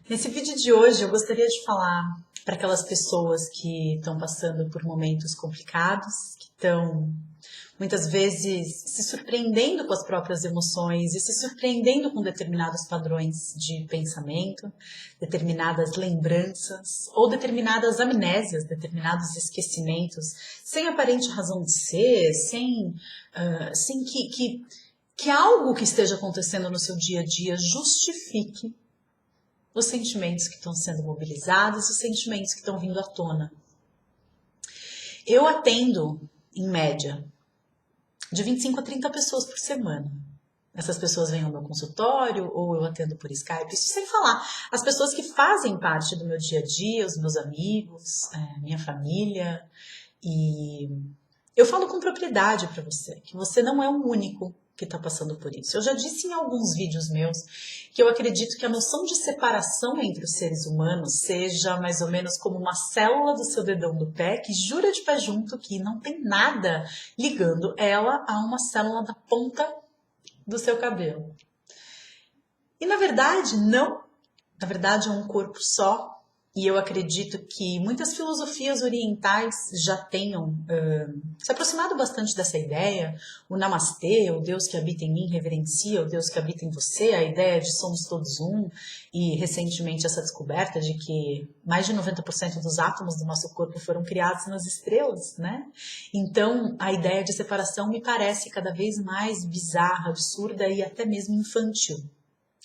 Nesse vídeo de hoje eu gostaria de falar para aquelas pessoas que estão passando por momentos complicados, que estão muitas vezes se surpreendendo com as próprias emoções e se surpreendendo com determinados padrões de pensamento, determinadas lembranças ou determinadas amnésias, determinados esquecimentos, sem aparente razão de ser, sem que algo que esteja acontecendo no seu dia a dia justifique os sentimentos que estão sendo mobilizados, os sentimentos que estão vindo à tona. Eu atendo, em média, de 25 a 30 pessoas por semana. Essas pessoas vêm ao meu consultório ou eu atendo por Skype, isso sem falar. As pessoas que fazem parte do meu dia a dia, os meus amigos, minha família. E eu falo com propriedade para você, que você não é o único que está passando por isso. Eu já disse em alguns vídeos meus que eu acredito que a noção de separação entre os seres humanos seja mais ou menos como uma célula do seu dedão do pé que jura de pé junto que não tem nada ligando ela a uma célula da ponta do seu cabelo. E na verdade, não. Na verdade, é um corpo só. E eu acredito que muitas filosofias orientais já tenham se aproximado bastante dessa ideia. O Namastê, o Deus que habita em mim, reverencia o Deus que habita em você, a ideia de somos todos um. E recentemente essa descoberta de que mais de 90% dos átomos do nosso corpo foram criados nas estrelas, né? Então a ideia de separação me parece cada vez mais bizarra, absurda e até mesmo infantil.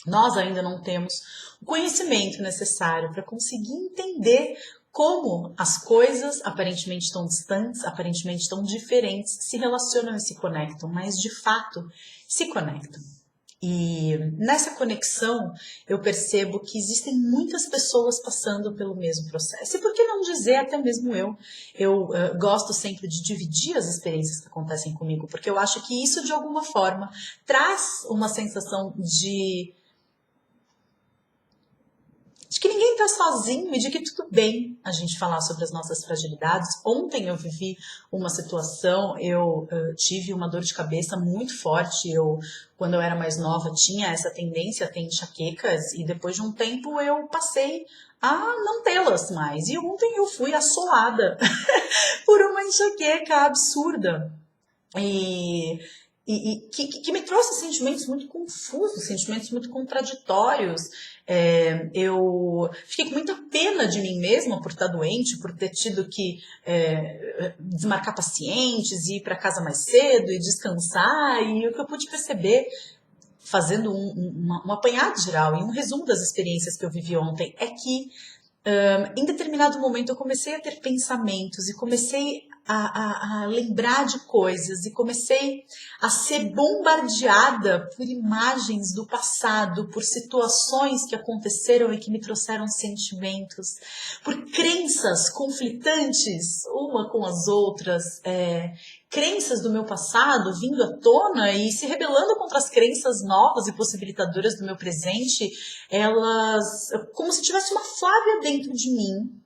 Nós ainda não temos o conhecimento necessário para conseguir entender como as coisas aparentemente tão distantes, aparentemente tão diferentes, se relacionam e se conectam, mas de fato se conectam. E nessa conexão eu percebo que existem muitas pessoas passando pelo mesmo processo. E por que não dizer até mesmo eu? Eu gosto sempre de dividir as experiências que acontecem comigo, porque eu acho que isso de alguma forma traz uma sensação de que ninguém está sozinho e de que tudo bem a gente falar sobre as nossas fragilidades. Ontem eu vivi uma situação, eu tive uma dor de cabeça muito forte. Quando eu era mais nova, tinha essa tendência a ter enxaquecas e depois de um tempo eu passei a não tê-las mais. E ontem eu fui assolada por uma enxaqueca absurda. Que me trouxe sentimentos muito confusos, sentimentos muito contraditórios. Eu fiquei com muita pena de mim mesma por estar doente, por ter tido que desmarcar pacientes, ir para casa mais cedo e descansar. E o que eu pude perceber, fazendo um apanhado geral e um resumo das experiências que eu vivi ontem, é que em determinado momento eu comecei a ter pensamentos e comecei a lembrar de coisas e comecei a ser bombardeada por imagens do passado, por situações que aconteceram e que me trouxeram sentimentos, por crenças conflitantes uma com as outras, crenças do meu passado vindo à tona e se rebelando contra as crenças novas e possibilitadoras do meu presente, elas, como se tivesse uma Flávia dentro de mim,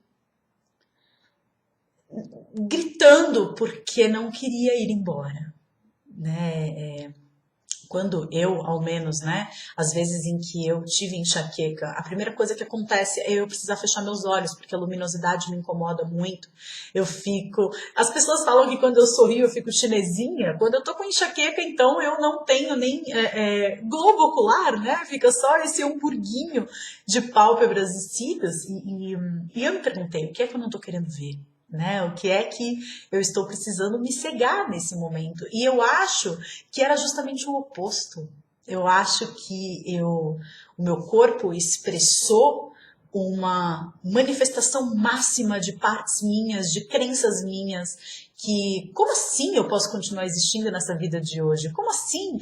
gritando porque não queria ir embora, né? Quando eu, ao menos, né, às vezes em que eu tive enxaqueca, a primeira coisa que acontece é eu precisar fechar meus olhos, porque a luminosidade me incomoda muito. As pessoas falam que quando eu sorrio eu fico chinesinha. Quando eu tô com enxaqueca, então eu não tenho nem globo ocular, né? Fica só esse hamburguinho de pálpebras e cílios. E eu me perguntei, o que é que eu não tô querendo ver? Né? O que é que eu estou precisando me cegar nesse momento? E eu acho que era justamente o oposto. Eu acho que o meu corpo expressou uma manifestação máxima de partes minhas, de crenças minhas, que como assim eu posso continuar existindo nessa vida de hoje? Como assim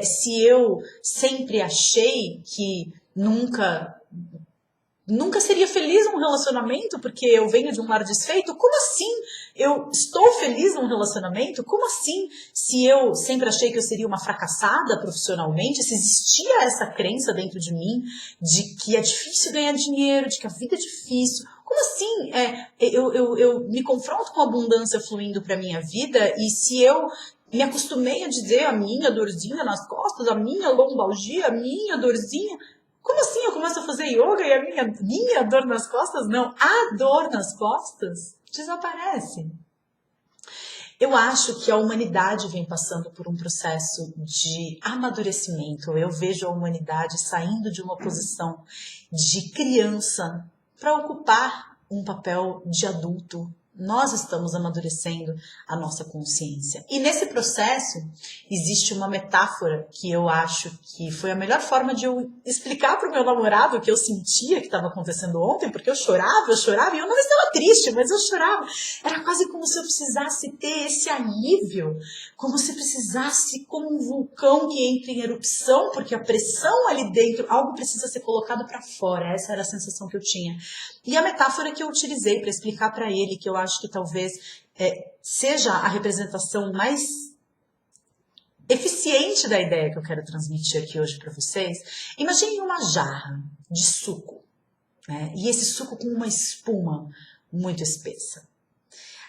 se eu sempre achei que nunca seria feliz num relacionamento porque eu venho de um lar desfeito? Como assim eu estou feliz num relacionamento? Como assim se eu sempre achei que eu seria uma fracassada profissionalmente? Se existia essa crença dentro de mim de que é difícil ganhar dinheiro, de que a vida é difícil? Como assim eu me confronto com a abundância fluindo para minha vida e se eu me acostumei a dizer a minha dorzinha nas costas, a minha lombalgia, a minha dorzinha, Como assim eu começo a fazer yoga e a minha dor nas costas? Não, a dor nas costas desaparece. Eu acho que a humanidade vem passando por um processo de amadurecimento. Eu vejo a humanidade saindo de uma posição de criança para ocupar um papel de adulto. Nós estamos amadurecendo a nossa consciência. E nesse processo existe uma metáfora que eu acho que foi a melhor forma de eu explicar para o meu namorado o que eu sentia que estava acontecendo ontem, porque eu chorava e eu não estava triste, mas eu chorava. Era quase como se eu precisasse ter esse alívio, como se precisasse, como um vulcão que entra em erupção, porque a pressão ali dentro, algo precisa ser colocado para fora. Essa era a sensação que eu tinha. E a metáfora que eu utilizei para explicar para ele, que eu acho que talvez seja a representação mais eficiente da ideia que eu quero transmitir aqui hoje para vocês. Imagine uma jarra de suco, né? E esse suco com uma espuma muito espessa.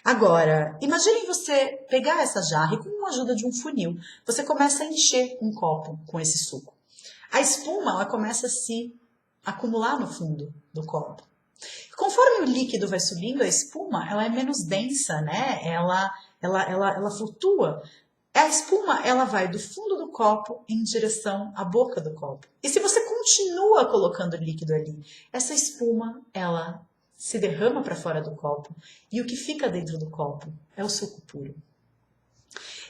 Agora, imagine você pegar essa jarra e com a ajuda de um funil, você começa a encher um copo com esse suco. A espuma, ela começa a se acumular no fundo do copo. Conforme o líquido vai subindo, a espuma, ela é menos densa, né? Ela flutua. A espuma, ela vai do fundo do copo em direção à boca do copo. E se você continua colocando líquido ali, essa espuma, ela se derrama para fora do copo e o que fica dentro do copo é o suco puro.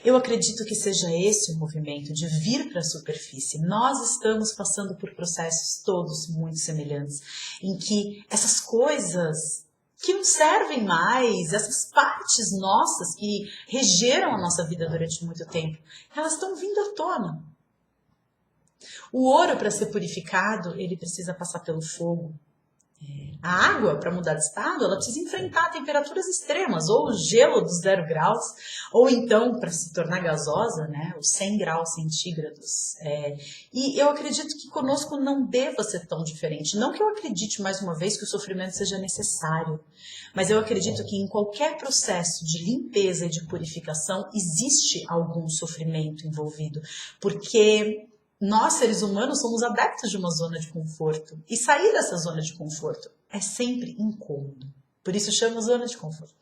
Eu acredito que seja esse o movimento de vir para a superfície. Nós estamos passando por processos todos muito semelhantes, em que essas coisas que não servem mais, essas partes nossas que regeram a nossa vida durante muito tempo, elas estão vindo à tona. O ouro, para ser purificado, ele precisa passar pelo fogo. A água, para mudar de estado, ela precisa enfrentar temperaturas extremas, ou o gelo dos 0 graus, ou então, para se tornar gasosa, né, os 100 graus centígrados. E eu acredito que conosco não deva ser tão diferente. Não que eu acredite, mais uma vez, que o sofrimento seja necessário, mas eu acredito que em qualquer processo de limpeza e de purificação existe algum sofrimento envolvido, porque nós, seres humanos, somos adeptos de uma zona de conforto. E sair dessa zona de conforto é sempre incômodo. Por isso chama zona de conforto.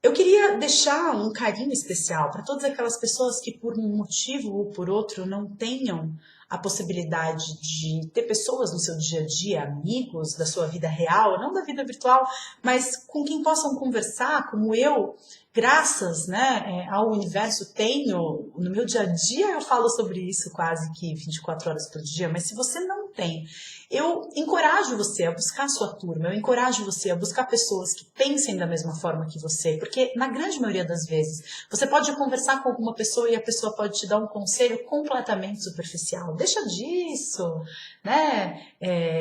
Eu queria deixar um carinho especial para todas aquelas pessoas que, por um motivo ou por outro, não tenham a possibilidade de ter pessoas no seu dia a dia, amigos da sua vida real, não da vida virtual, mas com quem possam conversar, como eu, graças, né, ao universo, tenho. No meu dia a dia eu falo sobre isso quase que 24 horas por dia, mas se você não tem, eu encorajo você a buscar a sua turma, eu encorajo você a buscar pessoas que pensem da mesma forma que você, porque na grande maioria das vezes você pode conversar com alguma pessoa e a pessoa pode te dar um conselho completamente superficial. Deixa disso, né?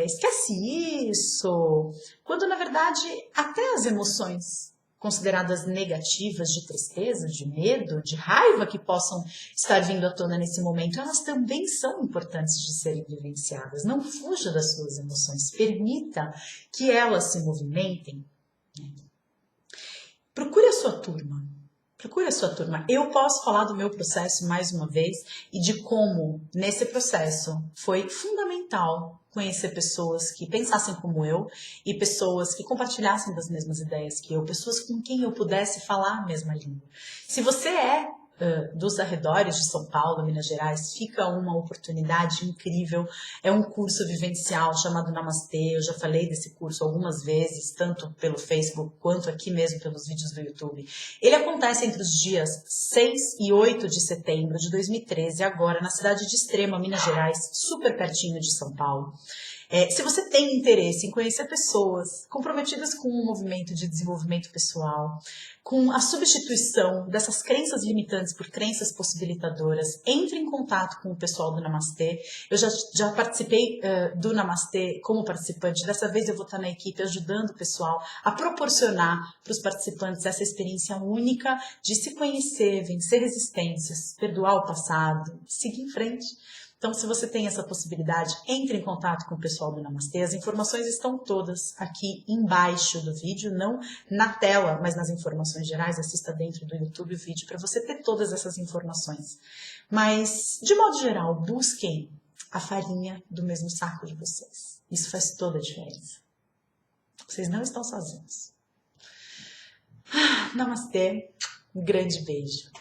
Esquece isso. Quando na verdade até as emoções consideradas negativas, de tristeza, de medo, de raiva que possam estar vindo à tona nesse momento, elas também são importantes de serem vivenciadas. Não fuja das suas emoções, permita que elas se movimentem. Procure a sua turma. Procure a sua turma. Eu posso falar do meu processo mais uma vez e de como, nesse processo, foi fundamental conhecer pessoas que pensassem como eu e pessoas que compartilhassem das mesmas ideias que eu, pessoas com quem eu pudesse falar a mesma língua. Se você é dos arredores de São Paulo, Minas Gerais, fica uma oportunidade incrível. É um curso vivencial chamado Namastê. Eu já falei desse curso algumas vezes, tanto pelo Facebook quanto aqui mesmo pelos vídeos do YouTube. Ele acontece entre os dias 6 e 8 de setembro de 2013, agora na cidade de Extrema, Minas Gerais, super pertinho de São Paulo. Se você tem interesse em conhecer pessoas comprometidas com o movimento de desenvolvimento pessoal, com a substituição dessas crenças limitantes por crenças possibilitadoras, entre em contato com o pessoal do Namastê. Eu já participei do Namastê como participante. Dessa vez eu vou estar na equipe ajudando o pessoal a proporcionar para os participantes essa experiência única de se conhecer, vencer resistências, perdoar o passado, seguir em frente. Então, se você tem essa possibilidade, entre em contato com o pessoal do Namastê. As informações estão todas aqui embaixo do vídeo, não na tela, mas nas informações gerais. Assista dentro do YouTube o vídeo para você ter todas essas informações. Mas, de modo geral, busquem a farinha do mesmo saco de vocês. Isso faz toda a diferença. Vocês não estão sozinhos. Namastê, um grande beijo.